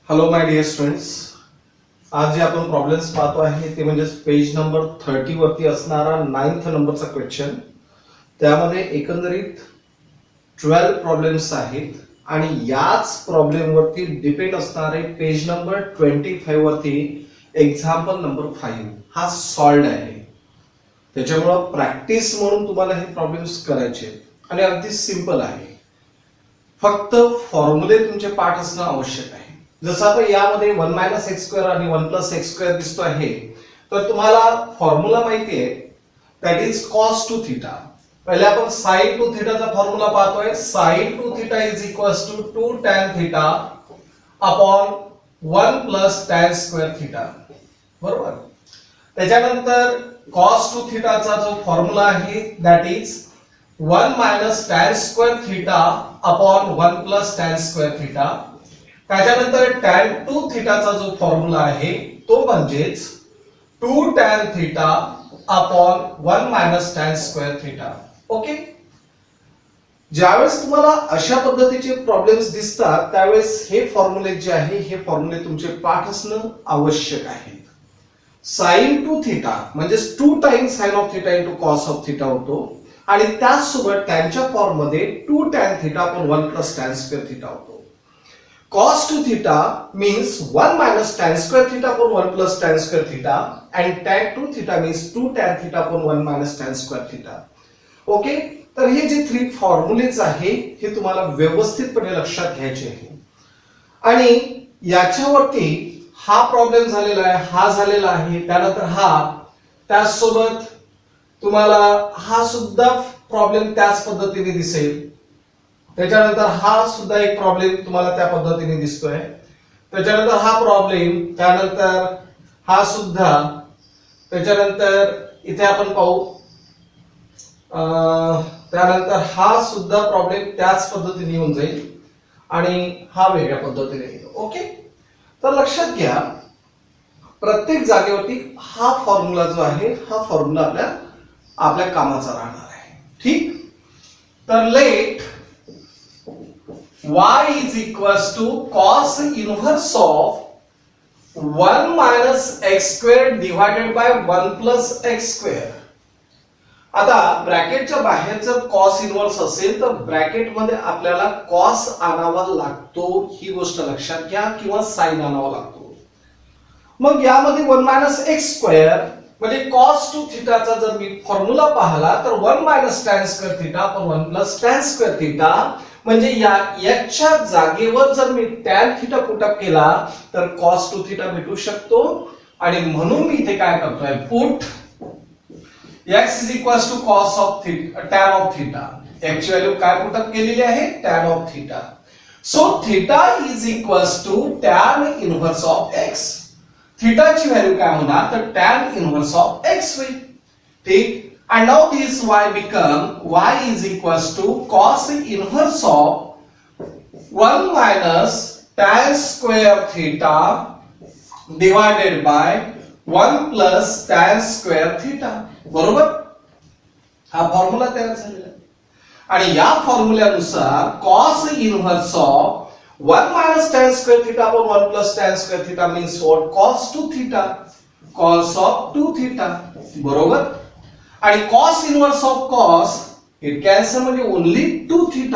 Hello my dear students, आज जे आपण प्रॉब्लेम्स पाहतो आहे ते म्हणजे पेज नंबर 30 वरती असणारा 9th नंबरचा क्वेश्चन. त्यामध्ये एकंदरीत 12 प्रॉब्लेम्स आहेत आणि याच प्रॉब्लेम वरती डिपेंड असणारे पेज नंबर 25 वरती एक्झाम्पल नंबर 5 हा सॉल्व्ड आहे. त्याच्यामुळे प्रॅक्टिस म्हणून तुम्हाला हे प्रॉब्लेम्स करायचे आणि अगदी सिंपल आहे. फक्त फॉर्म्युले तुमचे पाठ असणं आवश्यक आहे. जसं आता यामध्ये 1 - x² आणि 1 + x² दिसतो आहे, तर तुम्हाला फॉर्म्युला माहिती आहे, दॅट इज cos to θ. पहिले आपण sin to θ चा फॉर्म्युला पाहतोय. sin to θ = 2 tan θ upon 1 + tan² θ. बरोबर. त्याच्यानंतर cos to θ चा जो फॉर्म्युला आहे that is 1 - tan² θ upon 1 + tan² θ. त्याच्यानंतर tan to θ चा जो फॉर्म्युला आहे तो म्हणजेच 2 tan θ upon 1 - tan² θ. ओके. ज्यावेळेस तुम्हाला अशा पद्धतीचे प्रॉब्लेम्स दिसतात त्यावेळेस हे फॉर्म्युले जे आहे हे फॉर्म्युले तुमचे पाठ असणं आवश्यक आहे. sin to θ म्हणजे 2 times sin of θ into cos of θ होतो आणि त्याचसोबत त्यांच्या फॉर्म मध्ये 2 tan θ upon 1 + tan² θ होतो. cos to θ means 1 - tan² θ upon 1 + tan² θ and tan to θ means 2 tan θ upon 1 - tan² θ. Okay. तर हे जे 3 फॉर्म्युलेज आहे हे तुम्हाला व्यवस्थितपणे लक्षात घ्यायचे आहे आणि याच्यावरती हा प्रॉब्लेम झालेला आहे, हा झालेला आहे, त्यानंतर हा, त्याचसोबत तुम्हाला हा सुद्धा प्रॉब्लेम त्याच पद्धतीने दिसेल. त्याच्यानंतर हा सुद्धा एक प्रॉब्लेम तुम्हाला त्या पद्धतीने दिसतोय. त्याच्यानंतर हा प्रॉब्लेम, त्यानंतर हा सुद्धा, त्याच्यानंतर इथे आपण पाहू त्यानंतर हा सुद्धा प्रॉब्लेम त्याच पद्धतीने येऊन जाईल आणि हा वेगळ्या पद्धतीने येईल. ओके. तर लक्षात घ्या प्रत्येक जागेवरती हा फॉर्म्युला जो आहे हा फॉर्म्युला आपल्या कामाचा राहणार आहे. ठीक. तर late y is equals to cos inverse of 1 - x² divided by 1 + x². आता ब्रॅकेटच्या बाहेर जर cos इन्व्हर्स असेल तर ब्रॅकेट मध्ये आपल्याला cos आणावा लागतो, ही गोष्ट लक्षात घ्या, किंवा sin आणावा लागतो. मग यामध्ये 1 - x² म्हणजे cos to θ चा जर मी फॉर्म्युला पाहिला तर 1 - tan² θ upon 1 + tan² θ म्हणजे याच्या जागेवर जर मी tan θ पुटअप केला तर cos to θ भेटू शकतो आणि म्हणून मी इथे काय करतोय, put x = cos of θ tan of θ. x ची व्हॅल्यू काय पुटअप केलेली आहे, tan of θ. So θ = tan inverse of x. Theta ची व्हॅल्यू काय होणार तर tan इन्व्हर्स ऑफ x होईल. ठीक. And now this y become y is equals to cos inverse of 1 - tan² θ divided by 1 + tan² θ. बरोबर. हा फॉर्म्युला तयार झालेला आहे आणि या फॉर्म्युल्यानुसार cos inverse of 1 - tan² θ upon 1 + tan² θ means what? Cos to θ, cos of 2θ. बरोबर. आणि cos inverse of cos it cancel म्हणजे only 2θ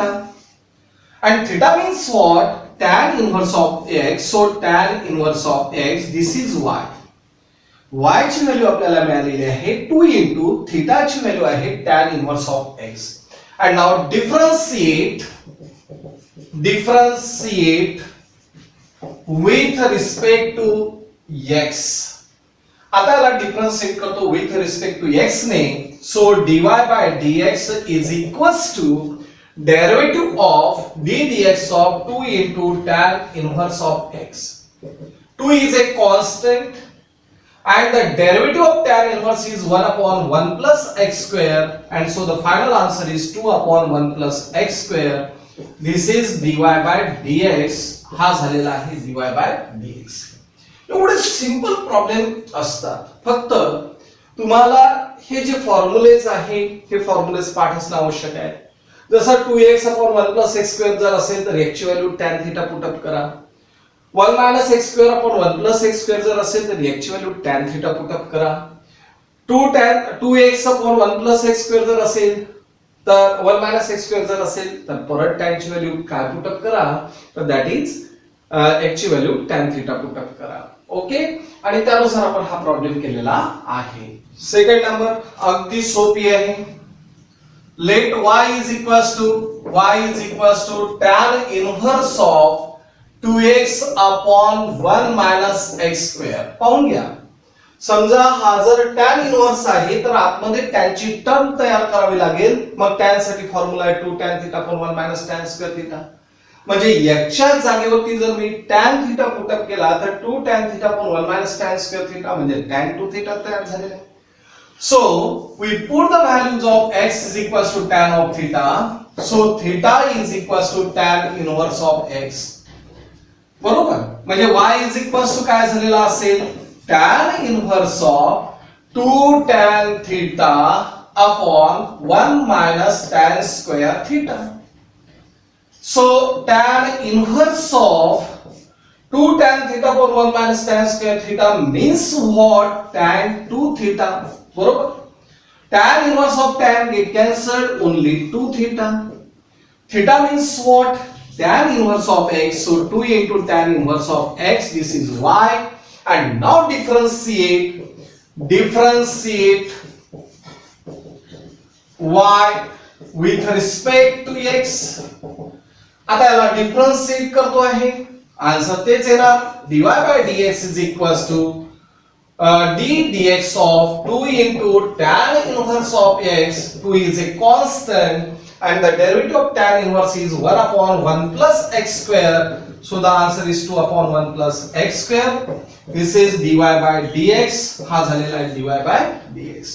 and θ means what? tan inverse of x. so tan inverse of x this is y. y ची value आपल्याला मिळालेली आहे 2 into θ ची value आहे tan inverse of x. and now differentiate with respect to x. आता याला differentiate करतो with respect to x ने. So dy by dx is equals to derivative of d dx of 2 into tan inverse of x. 2 is a constant and the derivative of tan inverse is 1 upon 1 + x², and so the final answer is 2 upon 1 + x². this is dy by dx. हा झालेला आहे dy by dx. एवढे simple problem असतात. फक्त तुम्हाला हे जे formulas आहे हे फॉर्म्युलेज पाठ असणं आवश्यक आहे. जसं 2x upon 1 + x² जर असेल तर x ची व्हॅल्यू tan θ पुटअप करा. 1 minus x square upon 1 plus x square जर असेल तर याची व्हॅल्यू tan थिटा पुटअप करा. 2x upon 1 plus x square जर असेल तर 1 मायनस एक्स स्क्वेअर जर असेल तर परत tan ची व्हॅल्यू काय पुटअप करा, तर दॅट इज x ची व्हॅल्यू tan थिटा पुटअप करा. ओके, आणि त्यानुसार आपण हा प्रॉब्लेम केलेला आहे. सेकंड नंबर अगदी सोपी आहे. Let y is equals to tan inverse of 2x upon 1 minus x square. पाहून घ्या, समजा हा जर tan इनव्हर्स आहे तर आतमध्ये tan ची टर्म तयार करावी लागेल. मग tan साठी फॉर्म्युला आहे 2 tan theta upon 1 minus tan square theta. म्हणजे याच्या जागेवरती जर मी tan थीटा पुटअप केला तर 2 tan theta upon 1 minus tan square theta म्हणजे tan 2 थीटा तयार झालेला आहे. So we put the values of x is equals to tan of theta. So theta is equals to tan inverse of x. बरोबर, म्हणजे y is equals to काय झालेला असेल, tan inverse of 2 tan theta upon 1 minus tan square theta. So tan inverse of 2 tan theta upon 1 minus tan square theta means what? Tan 2 theta. बरोबर, tan inverse of tan get cancelled, only 2 theta. Theta means what? Tan inverse of x. So 2 into tan inverse of x, this is y. And now differentiate y with respect to x. आता याला differentiate करतो आहे, answer तेच येणार. dy by dx is equals to d dx of 2 into tan inverse of x. 2 is a constant and the derivative of tan inverse is 1 upon 1 plus x square. So the answer is 2 upon 1 plus x square. This is dy by dx. हा झालेला आहे dy by dx.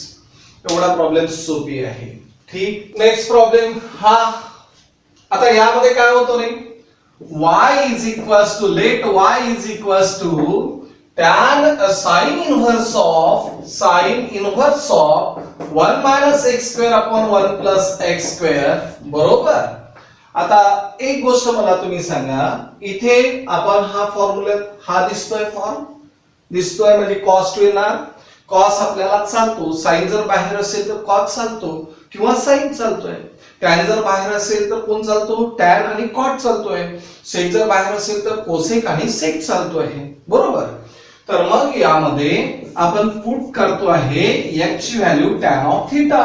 एवढा problem सोपी आहे. ठीक, next problem हा. आता यामध्ये काय होतो रे, y is equals to, let y is equals to tan sin inverse of 1 minus x square upon 1 plus x square. बरोबर. आता एक गोष्ट मला तुम्ही सांगा, इथे आपण हा फॉर्म्युला हा दिसतोय, फॉर्म दिसतोय म्हणजे cos 2 येणार. cos आपल्याला चालतो, sin जर बाहेर असेल तर cos चालतो किंवा sin चालतोय. tan जर बाहेर असेल तर कोण चालतो, tan आणि cot चालतोय. sec जर बाहेर असेल तर cosec आणि sec चालतोय. बरोबर, तर मग यामध्ये आपण पुट करतो आहे x ची value tan of theta.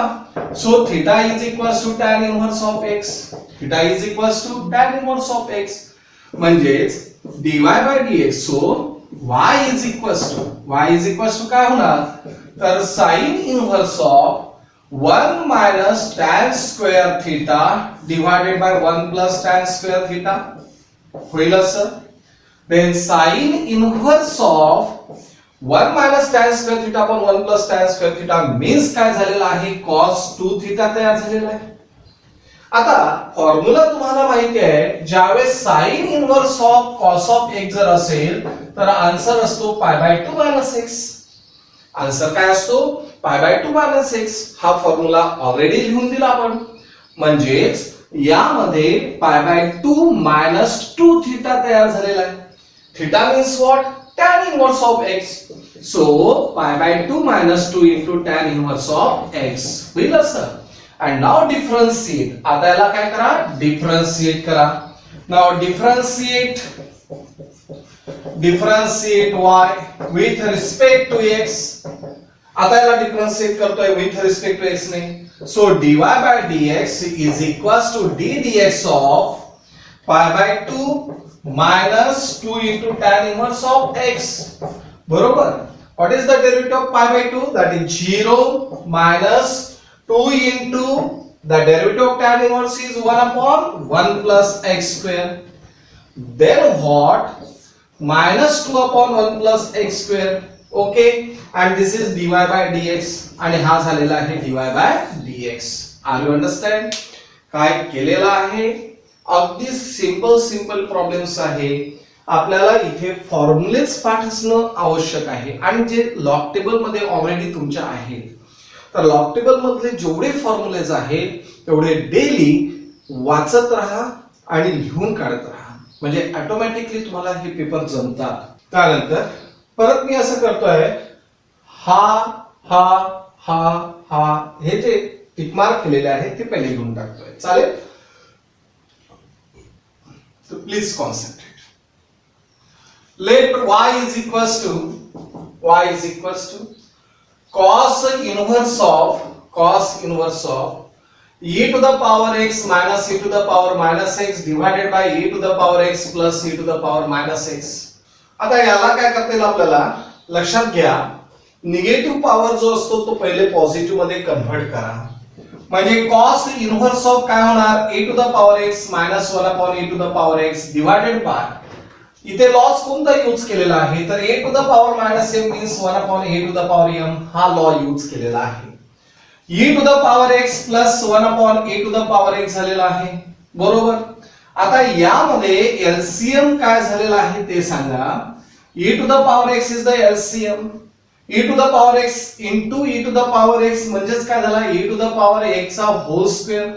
So theta is equals to tan inverse of x. Theta is equals to tan inverse of x म्हणजेच dy by dx. So y is equals to काय होणार, तर sin inverse of 1 minus tan square theta divided by 1 plus tan square theta होईल असं. Then sin inverse of 1 minus tan square theta upon 1 plus tan square theta means काय झालेला आहे, cos 2 theta तयार झालेला आहे. आता फॉर्म्युला तुम्हाला माहिती आहे, ज्यावेळेस sin inverse of cos of x जर असेल तर आन्सर असतो pi by 2 minus x. Answer काय असतो, pi by 2 minus x. हा फॉर्म्युला ऑलरेडी लिहून दिला आपण. म्हणजेच यामध्ये pi by 2 minus 2 theta तयार झालेला आहे. Theta means what? Tan inverse of x. So pi by 2 minus 2 into tan inverse of x. होईल असं. And now differentiate. आता याला काय करा, differentiate करा. Now differentiate y with respect to x. आता याला differentiate करतोय with respect to x ने. So dy by dx is equals to d dx of pi by 2 minus 2 into tan inverse of x. बरोबर. What is the derivative of pi by 2? That is 0 minus 2 into the derivative of tan inverse is 1 upon 1 plus x square. Then what? Minus 2 upon 1 plus x square. Okay. And this is dy by dx. आणि हा झालेला आहे dy by dx. Are you understand? काय केलेला आहे? अगदी simple problems आहे. आपल्याला इथे फॉर्म्युलेच पाठ असणं आवश्यक आहे आणि जे लॉग टेबल मध्ये ऑलरेडी तुमच्या आहेत. तर लॉग टेबल मधले जेवढे फॉर्म्युलेज आहेत तेवढे डेली वाचत राहा आणि लिहून काढत राहा. म्हणजे ऑटोमॅटिकली तुम्हाला हे पेपर जमतात. त्यानंतर परत मी असं करतोय, हा हा हा हा हे जे टिक मार्क केलेले आहे ते पहिले घेऊन टाकतोय. चालेल? So please concentrate. Let y is equals to cos inverse of e to the power x minus e to the power minus x divided by e to the power x plus e to the power minus x. आता याला काय करता येईल आपल्याला, लक्षात घ्या, negative power जो असतो तो पहिले पॉझिटिव्ह मध्ये कन्व्हर्ट करा. म्हणजे cos इन्व्हर्स ऑफ काय होणार, e to the power x minus 1 upon e to the power x divided by, इथे लॉस कोणता यूज केलेला आहे तर e to the power minus m means 1 upon e to the power m हा law use केलेला आहे. e to the power x plus 1 upon e to the power x झालेला आहे. बरोबर. आता यामध्ये एलसीएम काय झालेला आहे ते सांगा. e to the power x is the LCM, e to the power x into e to the power x म्हणजेच काय झाला, e to the power x चा होल स्क्वेअर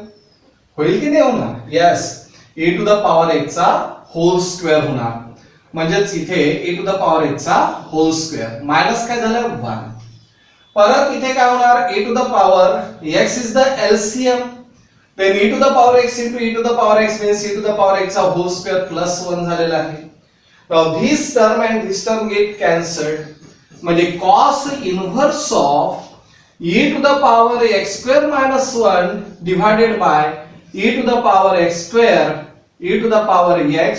होईल की नाही होणार. Yes, e to the power x चा whole square होणार. म्हणजेच इथे e to the power x चा होल स्क्वेअर मायनस काय झालं 1. परत इथे काय होणार, e to the power x is the LCM, then e to the power x into e to the power x means e to the power x चा whole square plus 1 झालेला आहे. Now this term and this term get cancelled. म्हणजे cos inverse of e to the power x square minus 1 divided by e to the power x square e to the power x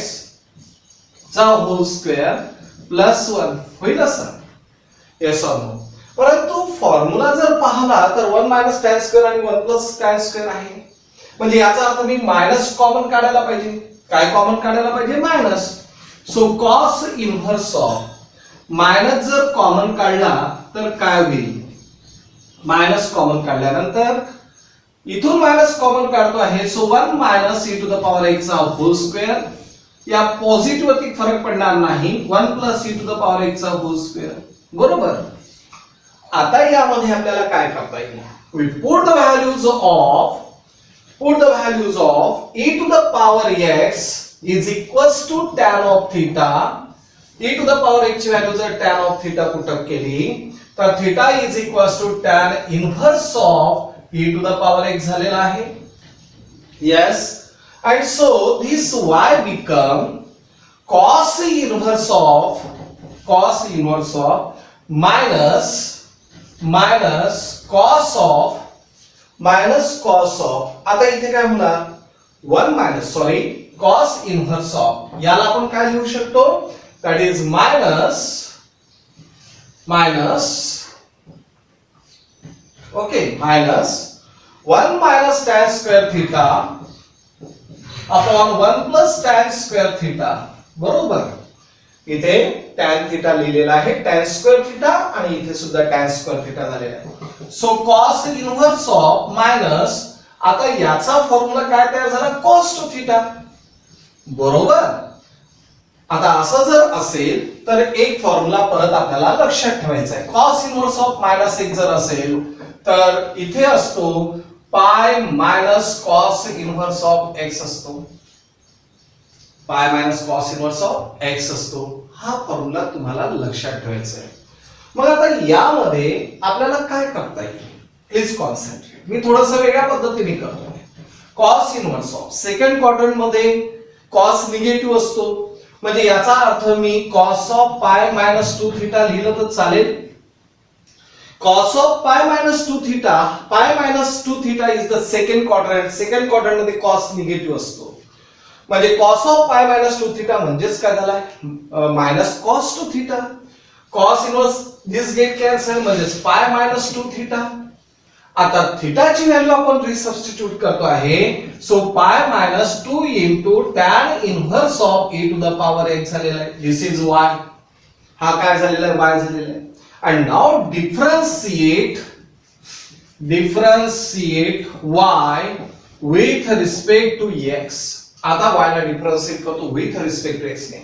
चा whole square plus 1 होईल असं. Yes or no. परंतु formula जर पाहिला तर 1 minus tan square आणि 1 plus tan square आहे. म्हणजे याचा अर्थ मी मायनस कॉमन काढायला पाहिजे. काय कॉमन काढायला पाहिजे, minus. So cos inverse of minus जर कॉमन काढला तर काय होईल, मायनस कॉमन काढल्यानंतर इथून मायनस कॉमन काढतो आहे. So 1 minus e to the power x चा होल स्क्वेअर, या पॉझिटिव्ह वरती फरक पडणार नाही, 1 plus e to the power x चा होल स्क्वेअर. बरोबर. आता यामध्ये आपल्याला काय करता येईल, we put the values of e to the power x is equals to tan of theta. e to the power x ची व्हॅल्यू जर tan of theta पुटअप केली तर theta is equals to tan inverse of e to the power x झालेला आहे. yes, and so this y become cos inverse of minus cos of आता इथे काय होणार, 1 मायनस cos इन्व्हर्स ऑफ, याला आपण काय लिहू शकतो, that is minus okay minus 1 minus tan square theta upon 1 plus tan square theta. बरोबर. इथे tan theta लिहिलेला आहे, tan square theta आणि इथे सुद्धा tan square theta झालेला आहे. So cos inverse of minus, आता याचा फॉर्म्युला काय तयार झाला, cos to theta. बरोबर. आता असं जर असेल तर एक फॉर्म्युला परत आपल्याला लक्षात ठेवायचा आहे. cos इन्व्हर्स ऑफ मायनस 1 जर असेल तर इथे असतो pi minus cos inverse of x असतो, pi minus cos inverse of x असतो. हा फॉर्म्युला तुम्हाला लक्षात ठेवायचा आहे. मग आता यामध्ये आपल्याला काय करता येईल, प्लीज कॉन्सन्ट्रेट. मी थोडंसं वेगळ्या पद्धतीने करतो. cos inverse of second quadrant मध्ये cos निगेटिव्ह असतो, म्हणजे याचा अर्थ मी cos of pi minus 2 theta लिहिलं तर चालेल. cos of pi minus 2 theta, pi minus 2 theta is the second quadrant. Second quadrant मध्ये cos निगेटिव्ह असतो, म्हणजे cos of pi minus 2 theta म्हणजेच काय झाला, minus cos 2 theta. cos inverse this get cancel, म्हणजे पाय मायनस 2 थीटा. आता थीटाची value आपण रिसबस्टिट्यूट करतो आहे. So pi minus 2 into tan inverse of e to the power x झालेला आहे. This is y. हा काय झालेला आहे, y झालेला आहे. and now differentiate y with respect to x. आता y ला डिफरन्शिएट करतो with respect to x ने.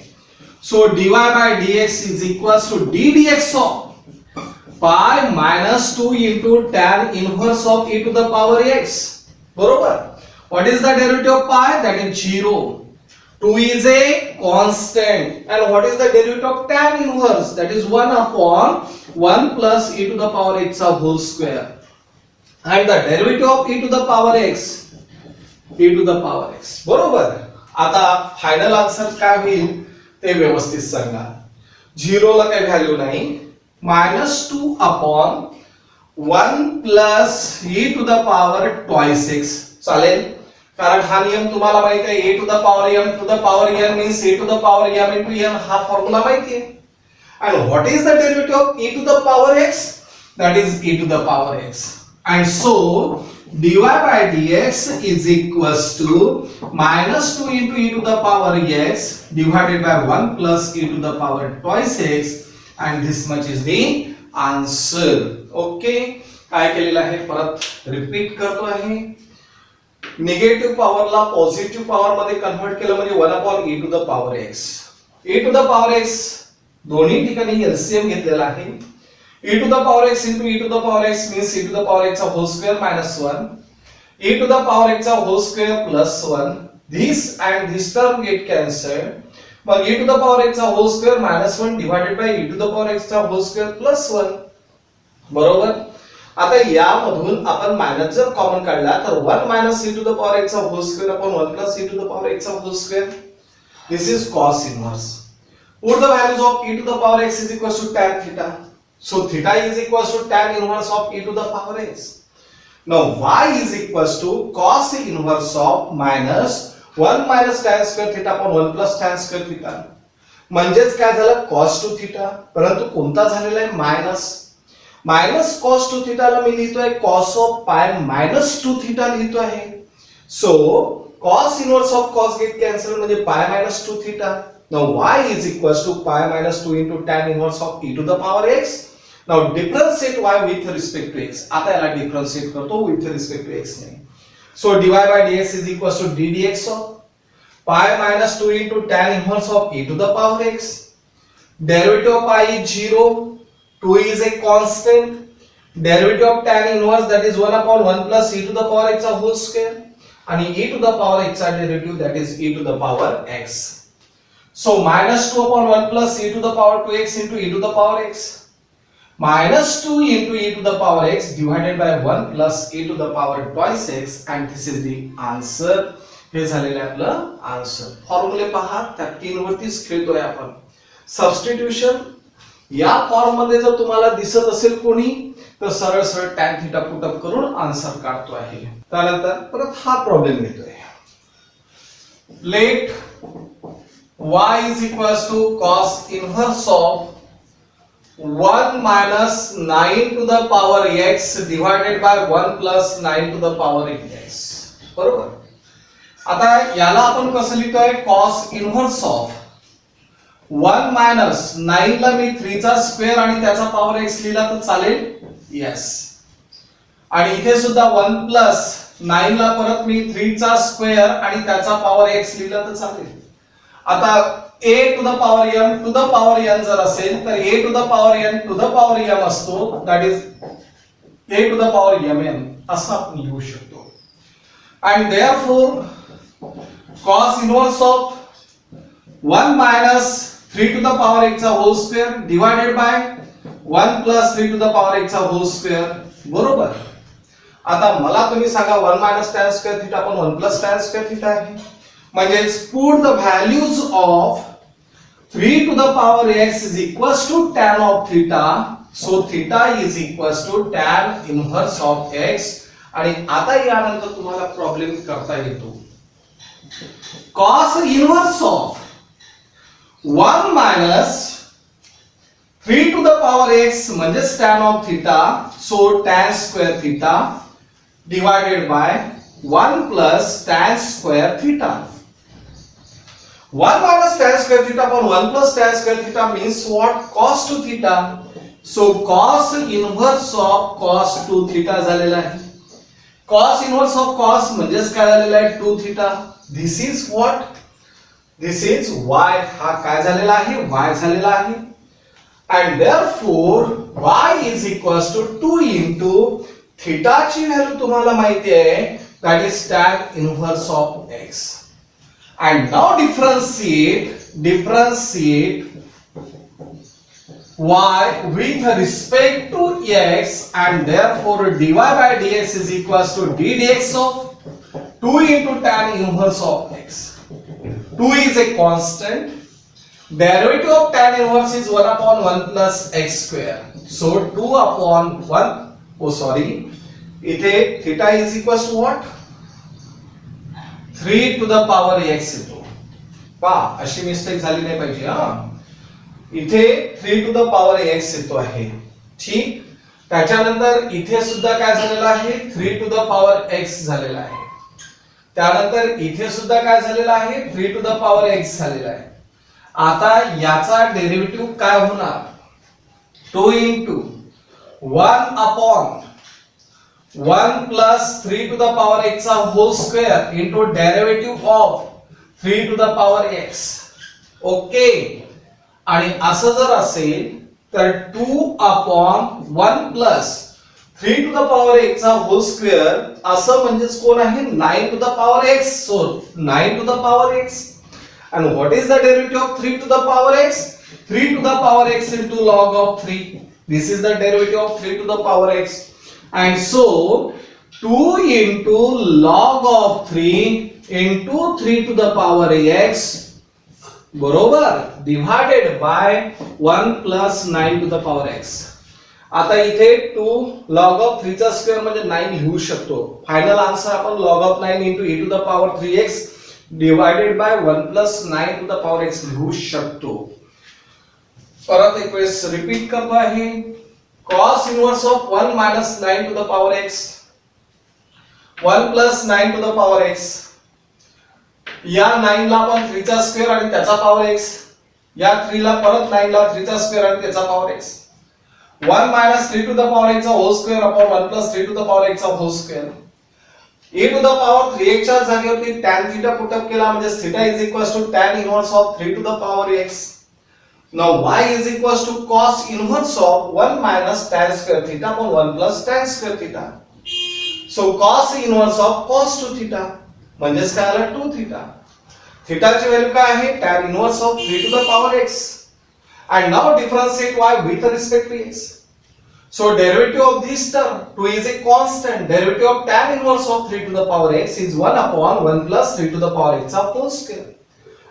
so dy by dx is equals to d dx of pi minus 2 into tan inverse of e to the power x. बरोबर. what is the derivative of pi, that is 0. 2 is a constant. And what is the derivative of tan inverse? That is 1 upon 1 plus e to the power x of whole square. And the derivative of e to the power x, e to the power x. बरोबर. आता final answer काय होईल ते व्यवस्थित सांगा. 0 ला काही value नाही. -2 upon 1 plus e to the power twice x. चालेल. कारण हा नियम तुम्हाला माहिती आहे, a to the power m to the power n means a to the power m into n हा फॉर्म्युला माहिती आहे. And what is the derivative of e to the power x? That is e to the power x. And so dy by dx is equals to -2 into e to the power x divided by 1 plus e to the power twice x, and this much is the answer. Okay, काय केलेलं आहे परत repeat करतो आहे. Negative पॉवरला positive power मध्ये convert केलं म्हणजे 1 upon e to the power x. e to the power x दोन्ही ठिकाणी एलसीएम घेतलेला आहे. e to the power x into e to the power x means e to the power x of whole square minus 1. e to the power x of whole square plus 1. This and this term get cancelled. मग e to the power x of whole square minus 1 divided by e to the power x of whole square plus 1. बरोबर. आता यामधून आपण minus जर common काढला तर 1 minus e to the power x of whole square upon 1 plus e to the power x of whole square. This is cos inverse. Put the values of e to the power x is equals to tan theta. So theta is equals to tan inverse of e to the power x. Now y is equals to cos inverse of minus 1 minus tan square theta upon 1 plus tan square theta. म्हणजेच काय झालं cos 2 theta, परंतु कोणता झालेला आहे minus cos 2 theta ला मी लिहितोय cos of pi minus 2 theta लिहितो आहे. So cos inverse of cos get cancelled म्हणजे pi minus 2 theta. Now y is equals to pi minus 2 into tan inverse of e to the power x. Now differentiate y with respect to x. आता याला differentiate करतो with respect to x ने. So dy by dx is equals to d dx of pi minus 2 into tan inverse of e to the power x. Derivative of pi is 0. 2 is a constant. Derivative of tan inverse that is 1 upon 1 plus e to the power x of whole square. And e to the power x derivative that is e to the power x. So minus 2 upon 1 plus e to the power 2x into e to the power x. Minus 2 into e to the power x divided by 1 plus e to the power twice x, and this is the answer. हे झालेलं आहे आपलं answer. फॉर्म्युले पहा, त्या 3 वरतीच खेळतोय आपण. Substitution या फॉर्म मध्ये जर तुम्हाला दिसत असेल कोणी तर सरळ सरळ tan थीटा पुट अप करून आन्सर काढतो आहे. त्यानंतर परत हा प्रॉब्लेम घेतोय. Let y is equals to cos inverse of 1 minus 9 to the power x divided by 1 plus 9 to the power x. बरोबर. आता याला आपण कसं लिहितोय cos inverse of 1 minus 9 ला मी 3 चा स्क्वेअर आणि त्याचा पॉवर x लिहिला तर चालेल. यस. आणि इथे सुद्धा 1 plus 9 ला परत मी 3 चा स्क्वेअर आणि त्याचा पॉवर x लिहिला तर चालेल. आता a to the power m to the power n जर असेल तर a to the power n to the power m असतो, that is a to the power mn असं आपण लिहू शकतो. And therefore cos inverse of 1 minus 3 to the power x whole square divided by 1 plus 3 to the power x whole square. बरोबर. आता मला तुम्ही सांगा 1 minus tan square theta upon 1 plus tan square theta आहे. म्हणजेच put the values of 3 to the power x is equals to tan of theta. So theta is equals to tan inverse of x. आणि आता यानंतर तुम्हाला problem करता येतो. cos inverse of 1 minus 3 to the power x म्हणजेच tan of theta. So tan square theta divided by 1 plus tan square theta. 1 minus tan square theta upon 1 plus tan square theta means what? Cos 2 theta. So cos inverse of cos 2 theta झालेला आहे. Cos inverse of cos म्हणजेच काय झालेला आहे 2 theta. This is what? This is y. हा काय झालेला आहे? y झालेला आहे. And therefore y is equals to 2 into theta ची व्हॅल्यू तुम्हाला माहिती आहे, that is tan inverse of x. and now differentiate y with respect to x, and therefore dy by dx is equals to d dx of 2 into tan inverse of x. 2 is a constant. Derivative of tan inverse is 1 upon 1 plus x square. So 2 upon 1, इथे theta is equals to what? 3 to the power x येतो. पहा, अशी mistake झाली नाही पाहिजे हा. इथे 3 to the power x येतो आहे. ठीक. त्याच्यानंतर इथे सुद्धा काय झालेलं आहे? 3 to the power x झालेला आहे. त्यानंतर इथे सुद्धा काय झालेलं आहे? 3 to the power x झालेला आहे. आता याचा डेरिव्हेटिव्ह काय होणार? 2 into 1 upon 1 plus 3 to the power x चा whole square into derivative of 3 to the power x. Okay. आणि असं जर असेल तर 2 upon 1 plus 3 to the power x चा whole square असं म्हणजेच कोण आहे? 9 to the power x. So 9 to the power x. And what is the derivative of 3 to the power x? 3 to the power x into log of 3. This is the derivative of 3 to the power x. And so 2 into log of 3 into 3 to the power x बरोबर divided by 1 plus 9 to the power x. आता इथे 2 log of 3 चा square म्हणजे 9 लिहू शकतो. Final answer आपण log of 9 into e to the power 3x divided by 1 plus 9 to the power x लिहू शकतो. परत एक वेळेस रिपीट करतो आहे. cos inverse of 1 minus 9 to the power x 1 plus 9 to the power x. या 9 ला आपण 3 चा स्क्वेअर आणि त्याचा पॉवर x. या 3 ला परत 9 ला 3 चा स्क्वेअर आणि त्याचा power x. 1 minus 3 to the power x चा whole square upon 1 plus 3 to the power x चा whole square. e to the power 3x च्या जागेवरती tan theta पुट अप केला म्हणजे theta is equals to tan inverse of 3 to the power x. Now y is equals to cos inverse of 1 minus tan square theta upon 1 plus tan square theta. So cos inverse of cos 2 theta म्हणजेच काय आलं 2 theta. theta ची value काय आहे? tan inverse of 3 to the power x. And now differentiate y with respect to x. So derivative of this term 2 is a constant. Derivative of tan inverse of 3 to the power x is 1 upon 1 plus 3 to the power x of whole square.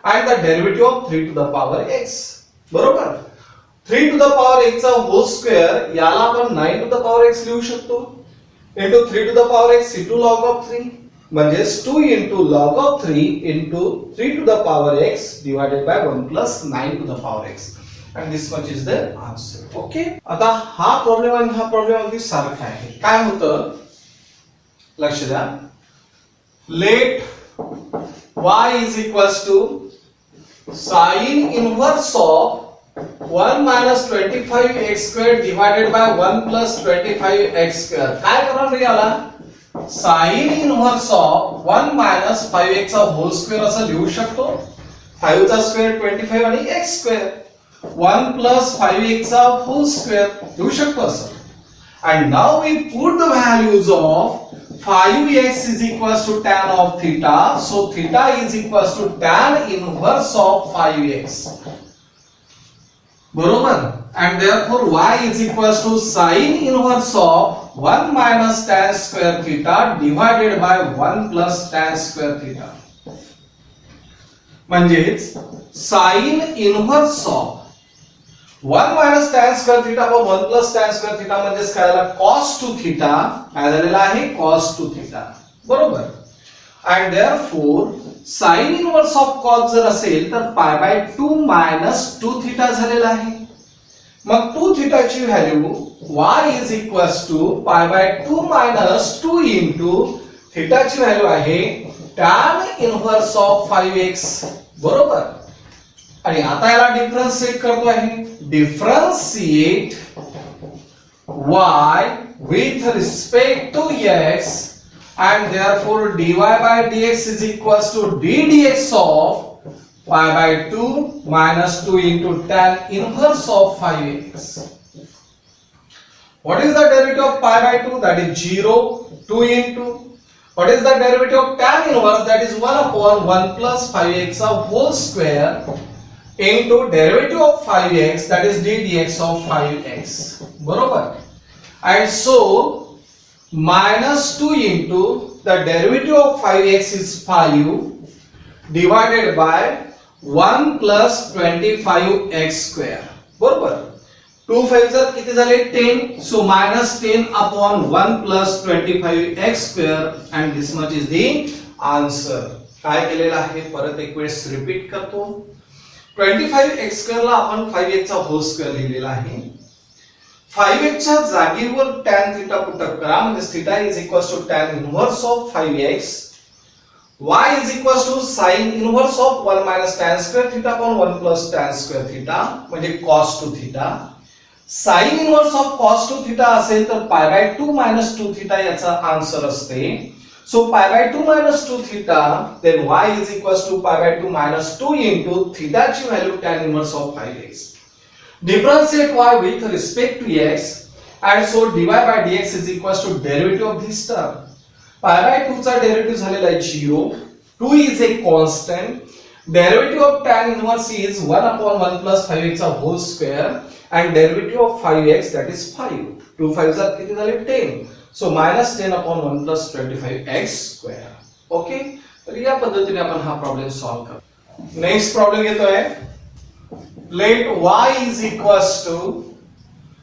And the derivative of 3 to the power x. बरोबर. 3 to the power x चा whole square याला आपण 9 to the power x लिहू शकतो. into 3 to the power x into log of 3 म्हणजेच 2 into log of 3 into 3 to the power x divided by 1 plus 9 to the power x. And this much is the answer. Okay. आता हा problem आणि हा problem अगदी सारखा आहे. काय होतं? लक्ष द्या. Let y is equals to sin inverse of 1 minus 25x squared divided by 1 plus 25x squared. काय करणार रे याला? sin inverse of 1 minus 5x चा whole square असं लिहू शकतो. 5 चा स्क्वेअर 25 आणि x स्क्वेअर 1 plus 5x चा whole square लिहू शकतो असं. And now we put the values of 5x is equals to tan of theta. So theta is equals to tan inverse of 5x. बरोबर. And therefore y is equals to sin inverse of 1 minus tan square theta divided by 1 plus tan square theta. म्हणजेच sin inverse of 1 minus tan square theta व 1 plus tan square theta म्हणजेच काय झालं? cos 2 theta काय झालेला आहे? cos 2 theta. बरोबर. And therefore sin inverse of cos जर असेल तर pi by 2 minus 2 theta झालेला आहे. मग 2 theta ची value y is equals to pi by 2 minus 2 into theta ची व्हॅल्यू आहे tan inverse of 5x. बरोबर. आणि आता याला डिफरन्शिएट करतो आहे. Differentiate y with respect to x and therefore dy by dx is equals to d dx of pi by 2 minus 2 into tan inverse of 5x. What is the derivative of pi by 2? That is 0. 2 into What is the derivative of tan inverse? That is 1 upon 1 plus 5x whole square into derivative of 5x, that is d dx of 5x. बरोबर. And so minus 2 into the derivative of 5x is 5 divided by 1 plus 25x square. बरोबर. 2 5 जर किती झाले 10, so minus 10 upon 1 plus 25x square and this much is the answer. काय केलेलं आहे परत एक वेळेस रिपीट करतो. 25x square ला आपण 5x चा होल स्क्वेअर लिहिलेला आहे. 5x च्या जागेवर tan theta पुटअप करा, म्हणजे theta is equals to tan inverse of 5x, y is equals to sin inverse of 1 minus tan square theta upon 1 plus tan square theta, म्हणजे cos 2 theta. Sine inverse of cos 2 theta असेल तर pi by 2 minus 2 theta याचा answer असते. So pi by 2 minus 2 theta, then y is equals to pi by 2 minus 2 into थीटाची value tan inverse of 5x. Differentiate y with respect to x and so dy by dx is equals to derivative of this term. पाय by 2 चा derivative झालेला आहे 0. 2 is a constant. Derivative of tan inverse is 1 upon 1 plus 5x whole square and derivative of 5x, that is 5. 2 5s are किती झाले 10. So minus 10 upon 1 plus 25x square. Okay? तर या पद्धतीने आपण हा प्रॉब्लेम सॉल्व करू. नेक्स्ट प्रॉब्लेम घेतोय. Let y is equals to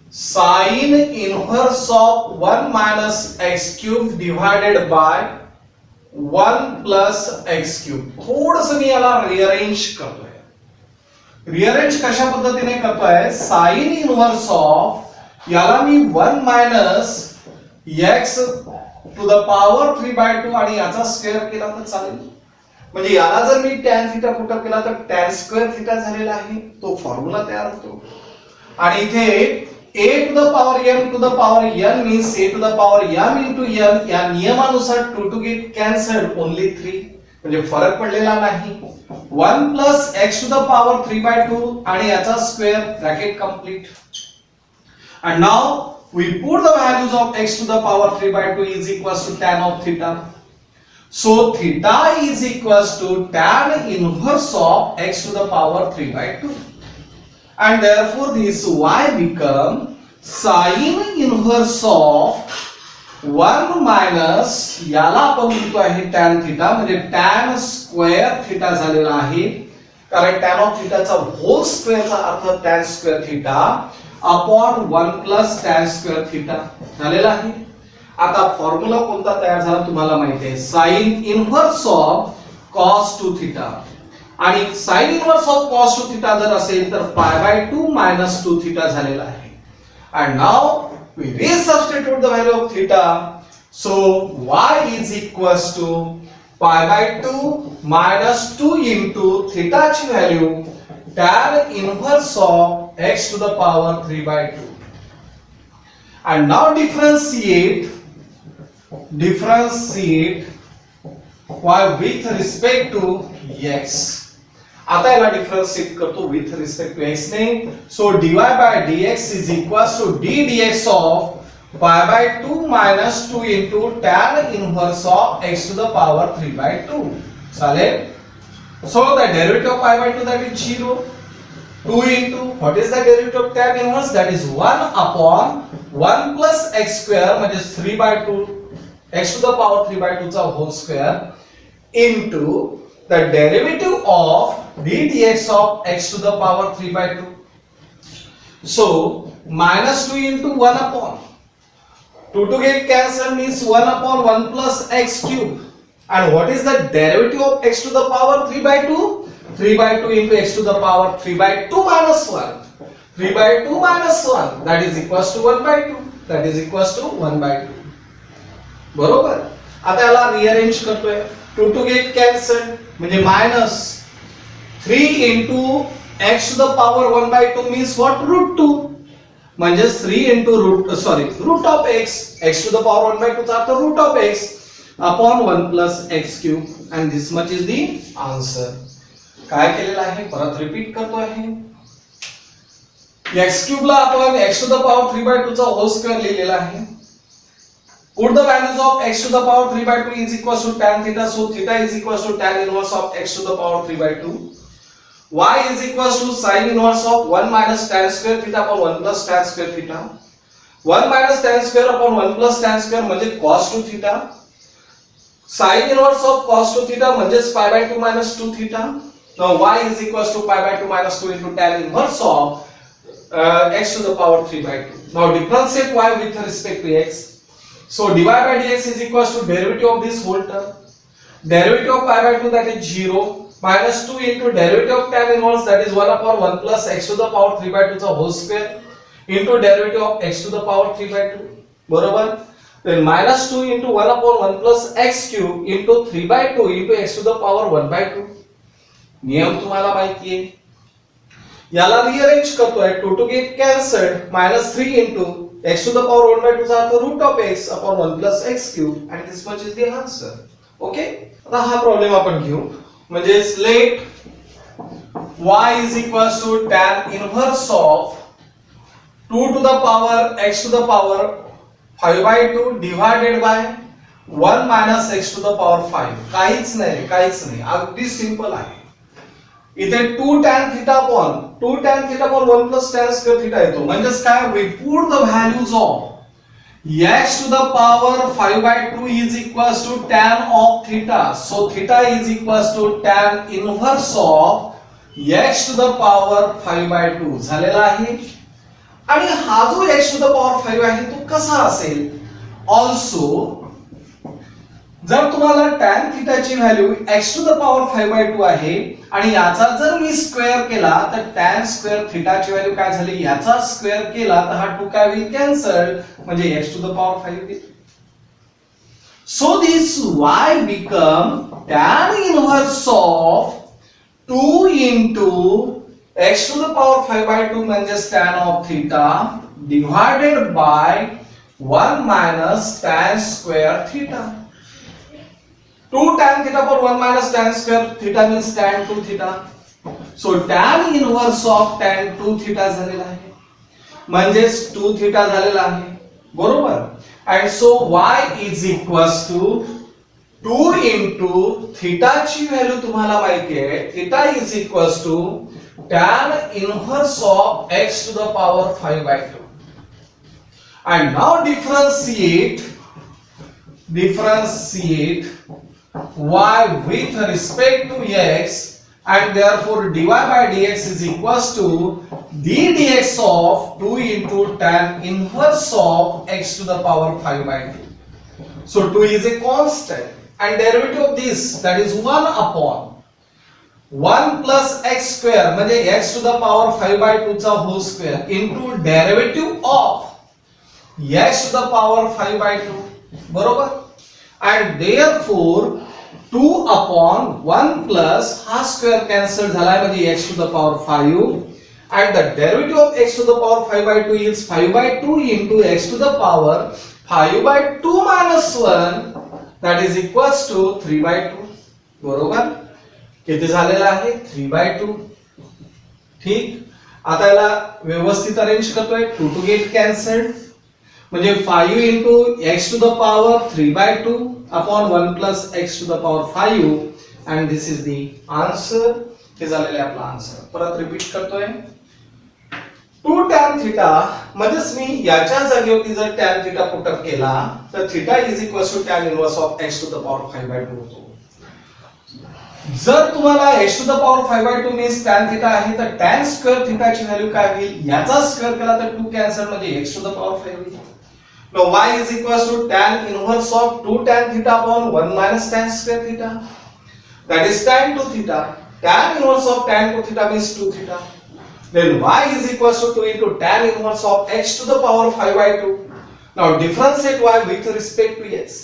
sin inverse of 1 minus x cube divided by 1 plus x cube. थोडंसं मी याला रिअरेंज करतोय. रिअरेंज कशा पद्धतीने करतोय, साइन इनवर्स ऑफ याला मी 1 minus x to the power 3/2 आणि याचा स्क्वेअर केला तर चालेल. म्हणजे याला जर मी tan थीटा पुटअप केला तर tan स्क्वेअर थीटा झालेला आहे, तो फॉर्म्युला तयार होतो. आणि इथे a to the power m to the power n means a to the power m into n, या नियमानुसार 2 to get cancelled only 3, म्हणजे फरक पडलेला नाही. 1 plus x to the power 3/2 आणि याचा square, bracket complete. And now we put the values of x to the power 3/2 is equals to tan of theta. So theta is equals to tan inverse of x to the power 3/2. And therefore this y become sin inverse of 1 minus याला आपण लिहितो आहे tan theta, म्हणजे tan square theta झालेला आहे, कारण tan of थीटाचा hole स्क्वेअरचा अर्थ tan square theta upon 1 plus tan square theta झालेला आहे. आता फॉर्म्युला कोणता तयार झाला तुम्हाला माहिती आहे, sine inverse of cos 2 theta. आणि sine inverse of cos 2 theta जर असेल तर पाय बाय 2 मायनस 2 थीटा झालेला आहे. And now we resubstitute the value of theta, so y is equals to pi by 2 minus 2 into theta ची value tan inverse of x to the power 3/2. And now differentiate y with respect to x. आता याला differentiate करतो with respect to x ने. So dy by dx is equals to d dx of pi by 2 minus 2 into tan inverse of x to the power 3/2. चालेल. So the derivative of pi by 2, that is 0. 2 into what is the derivative of tan inverse, that is 1 upon 1 plus x square, म्हणजे 3/2 x to the power 3/2 चा whole square into the derivative of d dx of x to the power 3/2. So minus 2 into 1 upon 2 to get cancelled means 1 upon 1 plus x cube. And what is the derivative of x to the power 3/2? 3/2 into x to the power 3/2 minus 1. 3/2 minus 1, that is equals to 1/2. That is equals to 1/2. बरोबर. आता याला rearrange करतोय. 2 to get cancelled म्हणजे minus 3 into x to the power 1/2 means what, root 2. म्हणजे 3 into root of x, x to the power 1/2 चा अर्थ root of x upon 1 plus x cube, and this much is the answer. काय केलेलं आहे परत repeat करतो आहे. x cube ला आपण x to the power 3/2 चा होल स्क्वेअर लिहिलेला आहे. Put the values of x to the power 3 by 2 is equal to tan theta. So theta is equal to tan inverse of x to the power 3 by 2. Y is equal to sin inverse of 1 minus tan square theta upon 1 plus tan square theta. 1 minus tan square upon 1 plus tan square म्हणजे cos 2 theta. Sin inverse of cos 2 theta म्हणजे pi by 2 minus 2 theta. Now y is equal to pi by 2 minus 2 into tan inverse of x to the power 3 by 2. Now differentiate y with respect to x. So dy by dx is equal to derivative of this whole term. Derivative of pi by 2 that is 0 minus 2 into derivative of tan inverse that is 1 upon 1 plus x to the power 3 by 2 चा whole square into derivative of x to the power 3 by 2. बरोबर? Then minus 2 into 1 upon 1 plus x cube into 3 by 2 into x to the power 1 by 2. नियम तुम्हाला माहिती आहे. याला rearrange करतोय, 2 to get cancelled, minus 3 into x to the power 1 by 2 चा अर्थ root of x upon 1 plus x cube and this much is the answer. Okay? आता हा प्रॉब्लेम आपण घेऊ. म्हणजे let y is equals to tan inverse of 2 to the power x to the power 5 by 2 divided by 1 minus x to the power 5. काहीच नाही, अगदी simple आहे. इथे 2 tan theta upon 1 plus tan square theta येतो. म्हणजेच काय, we put the values of x to the power 5 by 2 is equals to tan of theta. So theta is equals to tan inverse of x to the power 5 by 2 झालेला आहे. आणि हा जो x to the power 5 आहे तो कसा असेल? Also जर तुम्हाला tan theta ची value x to the power 5 by 2 आहे आणि याचा जर मी स्क्वेअर केला तर tan स्क्वेअर theta ची व्हॅल्यू काय झाली? याचा स्क्वेअर केला तर हा 2 काय होईल? कॅन्सल, म्हणजे x to the power 5 येईल. So this y become tan inverse of 2 into x to the power 5 by 2 म्हणजे tan of theta divided by 1 minus tan square theta. 2 tan theta for 1 minus tan square theta means tan 2 theta. So tan inverse of tan 2 theta झालेला आहे. म्हणजेच 2 theta झालेला आहे. बरोबर? And so y is equals to 2 into theta ची value तुम्हाला माहिती आहे. theta is equals to tan inverse of x to the power 5 by 2. And now differentiate y with respect to x and therefore dy by dx is equals to d dx of 2 into tan inverse of x to the power 5 by 2. So 2 is a constant and derivative of this that is 1 upon 1 plus x square म्हणजे x to the power 5 by 2 चा whole square into derivative of x to the power 5 by 2. बरोबर? And therefore 2 upon 1 plus हा square cancel झालाय म्हणजे x to the power 5 and the derivative of x to the power 5 by 2 is 5 by 2 into x to the power 5 by 2 minus 1 that is equals to 3 by 2. बरोबर? किती झालेला आहे? 3 by 2. ठीक. आता याला व्यवस्थित अरेंज करतोय. 2 to get cancelled म्हणजे 5 into x to the power 3 by 2 upon 1 plus x to the power 5 and this is the answer. हे झालेलं आहे आपला आन्सर. परत रिपीट करतोय. 2 tan theta म्हणजेच मी याच्या जागेवरती जर tan theta पुट अप केला तर theta is equal to tan inverse of x to the power 5 by 2 होतो. जर तुम्हाला x to the power 5 by 2 means tan theta आहे तर tan square theta ची व्हॅल्यू काय होईल? याचा स्क्वेअर केला तर 2 कॅन्सल म्हणजे x to the power 5 होईल. Now y is equals to tan inverse of 2 tan theta upon 1 minus tan square theta. That is tan 2 theta. Tan inverse of tan 2 theta means 2 theta. Then y is equals to 2 into tan inverse of x to the power 5 by 2. Now differentiate y with respect to x.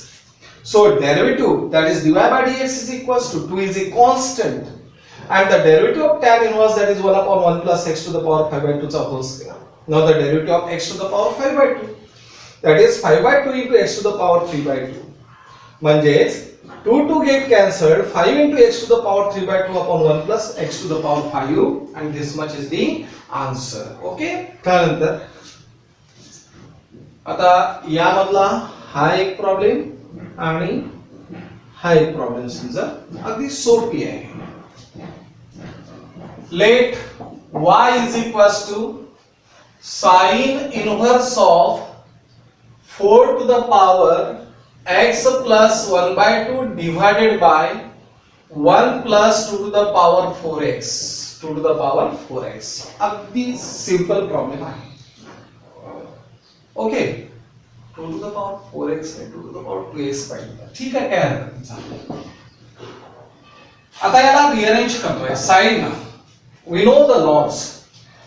So derivative that is dy by dx is equals to 2 is a constant and the derivative of tan inverse that is 1 upon 1 plus x to the power 5 by 2 चा whole square. Now the derivative of x to the power 5 by 2 that is 5 by 2 into x to the power 3 by 2. म्हणजेच 2 to get cancelled 5 into x to the power 3 by 2 upon 1 plus x to the power 5 and this much is the answer. Okay? त्यानंतर आता यामधला हा एक problem आणि हा एक problem समजा अगदी सोपी आहे. Let y is equals to sin inverse of 4 to the power x plus 1 by 2 divided by 1 plus 2 to the power 4x. 2 to the power 4x. अगदी सिंपल प्रॉब्लेम आहे. Okay, 2 to the power 4x आहे, 2 to the power 2x पाहिजे. ठीक आहे, काय हरकत नाही. आता याला रिअरेंज करतोय. Sine we know the laws.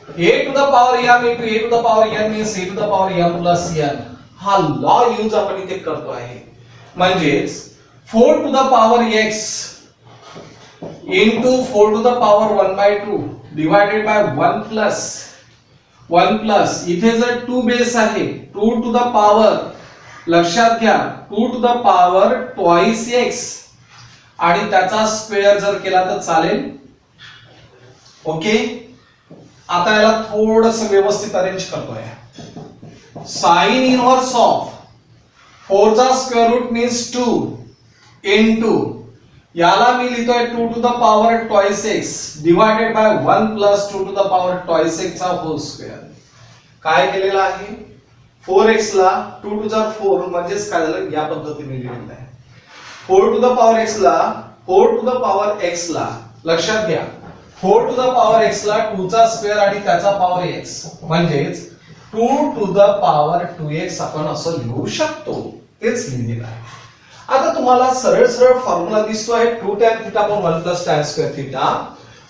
a to the power m into a to the power n means a to the power m plus n. हा लॉ यूज आपण इथे करतो आहे. म्हणजेच 4 to the power x into 4 to the power 1 by 2 divided by 1 plus इथे जर 2 base आहे 2 to the power, लक्षात घ्या 2 to the power twice x आणि त्याचा स्क्वेअर जर केला तर चालेल. ओके, आता याला थोडस व्यवस्थित अरेंज करतोय. साइन इनवर्स ऑफ 4 चा स्क्वेअर रूट मीन्स 2 इनटू याला मी लिहितोय 2 to the power twice x divided by 1 plus 2 to the power twice x चा होल स्क्वेअर. काय केलेला आहे, 4x ला 2 टू द 4 म्हणजेच काय झालं, या पद्धतीने लिहिलेलं आहे. 4 टू द पॉवर x ला 4 टू द पॉवर x ला, लक्षात घ्या 4 टू द पॉवर x ला 2 चा स्क्वेअर आणि त्याचा पॉवर x म्हणजेच 2 टू द पॉवर 2x आपण असं लिहू शकतो. तेच लिहिलेलं आहे. आता तुम्हाला सरळ सरळ फॉर्म्युला दिसतोय 2 tan theta upon 1 plus tan square theta.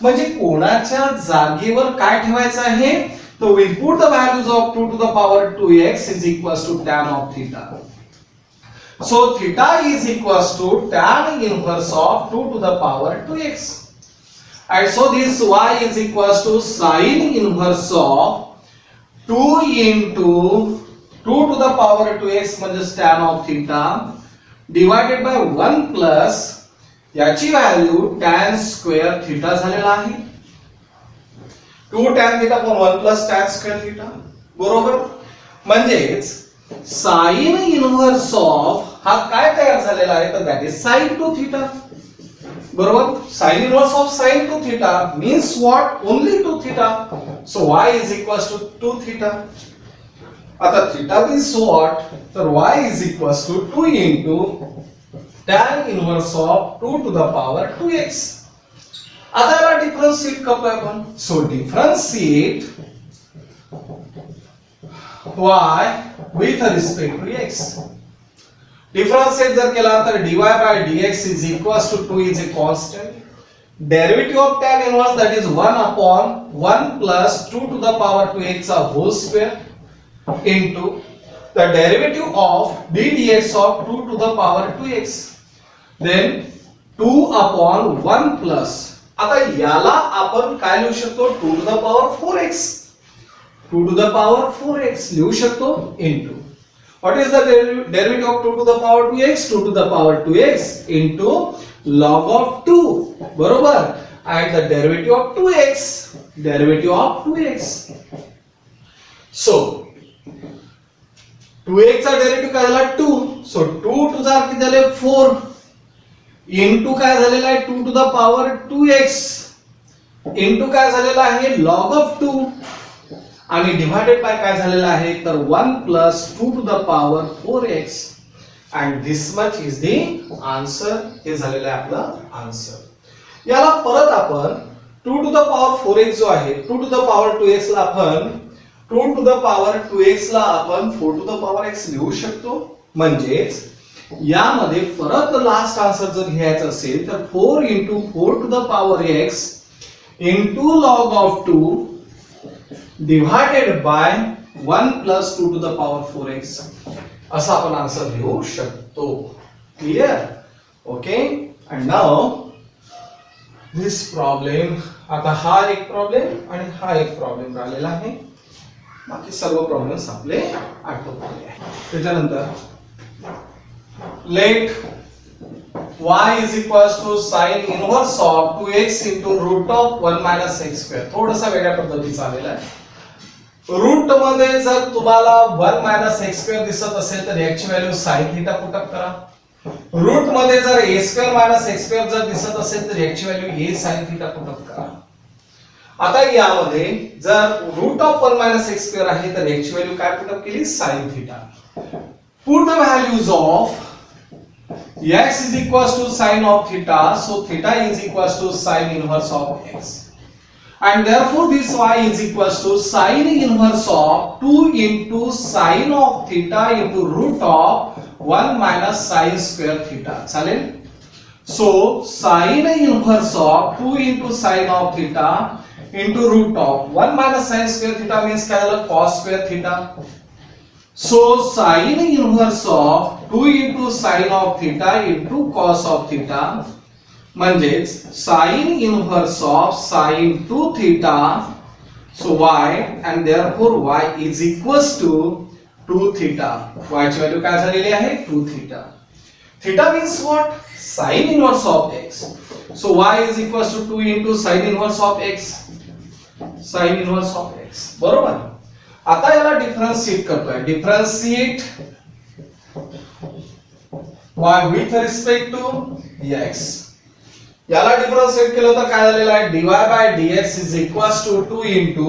म्हणजे कोणाच्या जागेवर काय ठेवायचं आहे, तो will put the values of 2 to the power 2x is equals to tan of theta. So theta is equals to tan inverse of 2 to the power 2x. And so this y is equals to sin inverse of 2 into 2 to the power 2x म्हणजे tan of theta divided by 1 plus याची value tan square theta झालेला आहे. 2 tan theta पण 1 plus tan square theta, बरोबर. म्हणजेच sin inverse of हा काय तयार झालेला आहे, तर that is sin 2 theta. बरोबर. sin inverse of sin 2 theta means what, only 2 theta. So y is equals to 2 theta. आता theta means what, तर y is equals to 2 into tan inverse of 2 to the power 2x. आता याला differentiate करतोय आपण. So differentiate y with respect to x. Differentiate जर केला तर dy by dx is equals to 2 is a constant. Derivative of tan inverse, that is 1 upon 1 plus 2 to the power 2x a whole square into the derivative of d dx of 2 to the power 2x. Then 2 upon 1 plus, आता याला आपण काय लिहू शकतो, 2 to the power 4x. 2 to the power 4x लिहू शकतो into what is the derivative of 2 to the power 2x, 2 to the power 2x into log of 2, बरोबर. and the derivative of 2x, derivative of 2x. so 2x चा derivative काय झाला 2. So 2 to चा किती झाले 4 into काय झालेला आहे 2 to the power 2x into काय झालेला आहे log of 2 आणि डिवाइडेड बाय काय झालेला आहे तर 1 plus 2 to the power 4x and this much is the answer. हे झालेलं आहे आपलं आन्सर. याला परत आपण 2 to the power 4x जो आहे 2 to the power 2x ला आपण 2 to the power 2x ला आपण 4 to the power x लिहू शकतो. म्हणजेच यामध्ये परत लास्ट आन्सर जर घ्यायचा असेल तर 4 into 4 to the power x into log of 2 divided by 1 plus 2 to the power 4x असा आपण आन्सर लिहू शकतो. Clear. Okay. And now this problem, आता हा एक प्रॉब्लेम आणि हा एक प्रॉब्लेम राहिलेला आहे. बाकी सर्व प्रॉब्लेम्स आपले आटोपले आहेत. त्याच्यानंतर late y is equals to sin inverse of 2x into root of 1 minus x square. थोडासा वेगळ्या पद्धतीचा आलेला आहे. रूट मध्ये जर तुम्हाला 1 मायनस एक्स स्क्वेअर दिसत असेल तर याची व्हॅल्यू साइन थिटा पुटअप करा. रूट मध्ये जर a square minus x square जर दिसत असेल तर याची value a sine theta put up करा. आता यामध्ये जर root of 1 minus x square आहे तर याची व्हॅल्यू काय पुटअप केली sine theta. Put the values of x is equals to sine of theta, so theta is equals to sine inverse of x, and therefore this y is equals to sine inverse of 2 into sine of theta into root of 1 minus sine square theta. चालेल. So sine inverse of 2 into sine of theta into root of 1 minus sine square theta means काय झालं cos square theta. So sine inverse of 2 into sine of theta into cos of theta म्हणजेच sine inverse of sine 2 theta, so y, and therefore y is equals to 2 theta. y ची value काय झालेली आहे 2 theta. Theta means what? Sine inverse of x. So y is equals to 2 into sine inverse of x. Sine inverse of x. बरोबर. आता याला differentiate करतोय. Differentiate y with respect to x. याला differentiate केलं तर काय झालेलं आहे dy by dx is equals to 2 into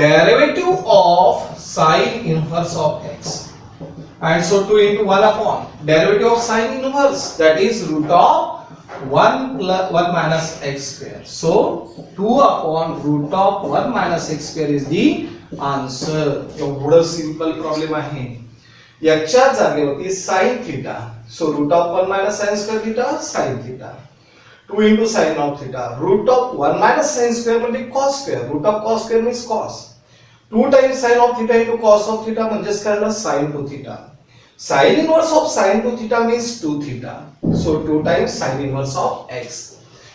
derivative of sine inverse of x, and so 2 into 1 upon derivative of sine inverse, that is root of 1 plus 1 minus x square. So 2 upon root of 1 minus x square is the answer. एवढं simple problem आहे. याच्या जागेवरती sine theta, so root of 1 minus sine square theta sine theta, 2 into sine of theta, root of 1 minus sine square म्हणजे cos square, root of cos square means cos, 2 times sine of theta into cos of theta म्हणजेच काय झालं sine 2 theta. Sine inverse of sine 2 theta means 2 theta, so 2 times sign inverse of x,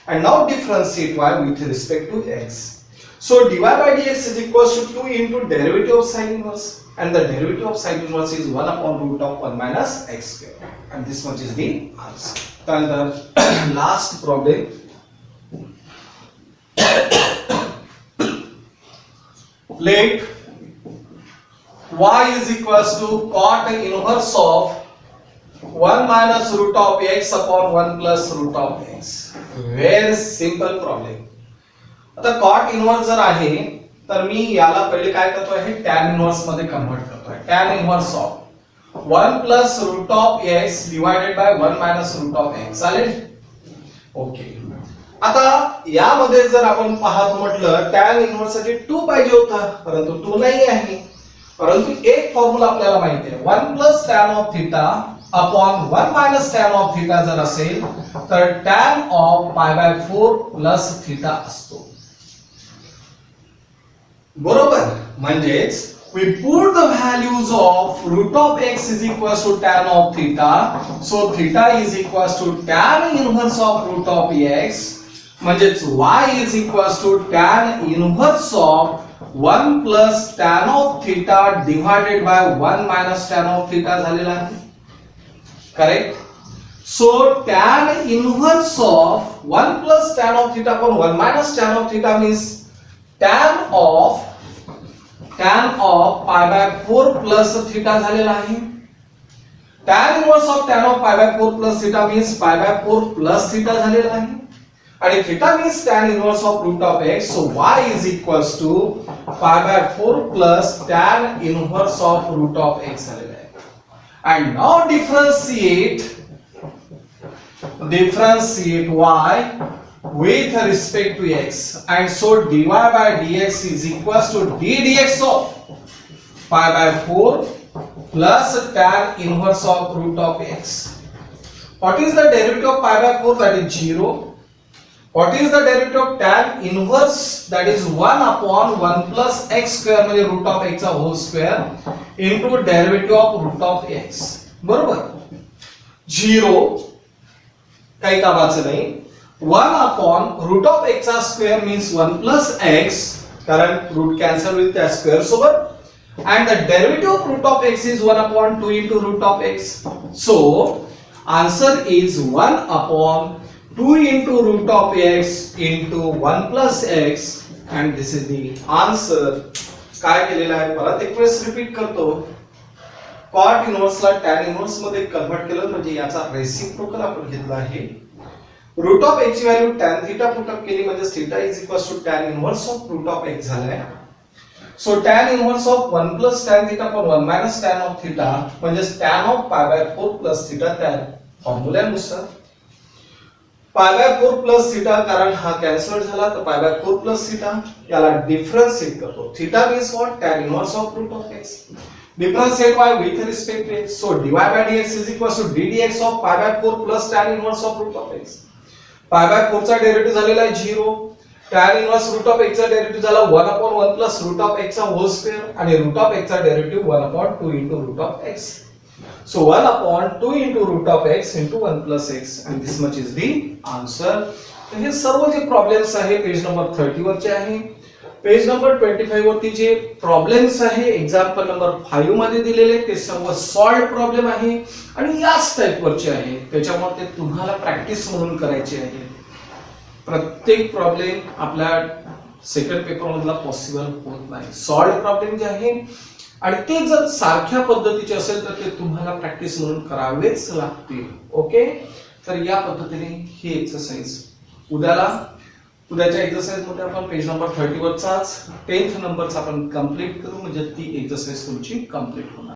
and now differentiate y with respect to x. So dy by dx is equals to 2 into derivative of sine inverse, and the derivative of sine inverse is 1 upon root of 1 minus x square, and this much is the answer. Then last problem. Let y is equals to cot inverse of 1 minus root of x upon 1 plus root of x. Very simple problem. आता cot inverse जर आहे तर मी याला पहिले काय करतोय हे टॅन इनवर्स मध्ये कन्वर्ट करतोय. Tan inverse of 1 plus root of x divided by 1 minus root of x. चालेल. ओके. आता यामध्ये जर आपण पाहत म्हटलं टॅन इनवर्स साठी 2 पाहिजे होता, परंतु 2 नाही आहे. परंतु एक फॉर्म्युला आपल्याला माहिती आहे, 1 plus tan of theta upon 1 minus tan of theta जर असेल तर tan of pi by 4 plus theta असतो. बरोबर. म्हणजेच we put the values of root of x is equals to tan of theta, so theta is equals to tan inverse of root of x, म्हणजेच y is equals to tan inverse of 1 plus tan of theta divided by 1 minus tan of theta झालेला आहे. Correct. so tan inverse of 1 plus tan of theta upon 1 minus tan of theta means tan of pi by 4 plus theta झालेला आहे. tan inverse of tan of pi by 4 plus theta means pi by 4 plus theta झालेला आहे, आणि theta means tan inverse of root of x, so y is equals to pi by 4 plus tan inverse of root of x झालेला आहे. and now differentiate y with respect to x, and so dy by dx is equals to d dx of pi by 4 plus tan inverse of root of x. What is the derivative of pi by 4? That is 0. What is the derivative of tan inverse? That is 1 upon 1 plus x square म्हणजे root of x चा whole square into derivative of root of x. बरोबर. 0 काही कामाचं नाही. 1 upon root of x square means 1 plus x, कारण root cancel with the square सोबत, and the derivative of root of x is 1 upon 2 into root of x. So answer is 1 upon 2 into root of x into 1 plus x, and this is the answer. काय केलेलं आहे परत एक वेळेस repeat करतो. Cot इनव्हर्सला tan inverse मध्ये convert केलं म्हणजे याचा रेसिप्रोकल आपण घेतला आहे. रूट ऑफ एक्स ची व्हॅल्यू टॅन थिटा पुटअप केली म्हणजे theta is equal to tan inverse of root of x झालाय. So tan inverse of 1 plus tan theta पण 1 मायनस टॅन ऑफ थिटा म्हणजे tan of pi by 4 plus theta त्या फॉर्म्युल्यानुसार पाय by 4 plus theta कारण हा कॅन्सल झाला तर पाय बाय 4 प्लस थिटा याला डिफरन्शिएट करतो. Theta means what tan inverse of root of x. Differentiate y with respect to x. So dy by dx is equal to d dx of pi by 4 plus tan inverse of root of x. Pi by 4 चा derivative झालेला आहे 0. tan inverse root of x चा derivative झाला 1/1 plus root of x चा whole square आणि root of x चा derivative 1/2 into root of x. So 1/2 into root of x into 1 plus x and this much is the answer. तर हे सर्व जे problems आहे पेज नंबर 30 वरचे आहे. पेज नंबर 25 वरती जे प्रॉब्लेम्स आहे एक्झाम्पल नंबर 5 मध्ये दिलेले ते सर्व सॉल्व्ड प्रॉब्लेम आहे आणि याच टाइप वरचे आहे. त्याच्यामुळे ते तुम्हाला प्रॅक्टिस म्हणून करायचे आहे. प्रत्येक प्रॉब्लेम आपल्या सेकंड पेपर मधला पॉसिबल होत नाही. सॉल्व्ड प्रॉब्लेम जे आहे आणि ते जर सारख्या पद्धतीचे असेल तर ते तुम्हाला प्रॅक्टिस म्हणून करावेच लागतील. ओके, तर या पद्धतीने ही एक्सरसाइज उद्याच्या एक्सरसाइज मध्ये आपण पेज नंबर 30 वरचाच 10th नंबरचा आपण कंप्लीट करू म्हणजे ती एक्सरसाइज तुमची कंप्लीट होणार.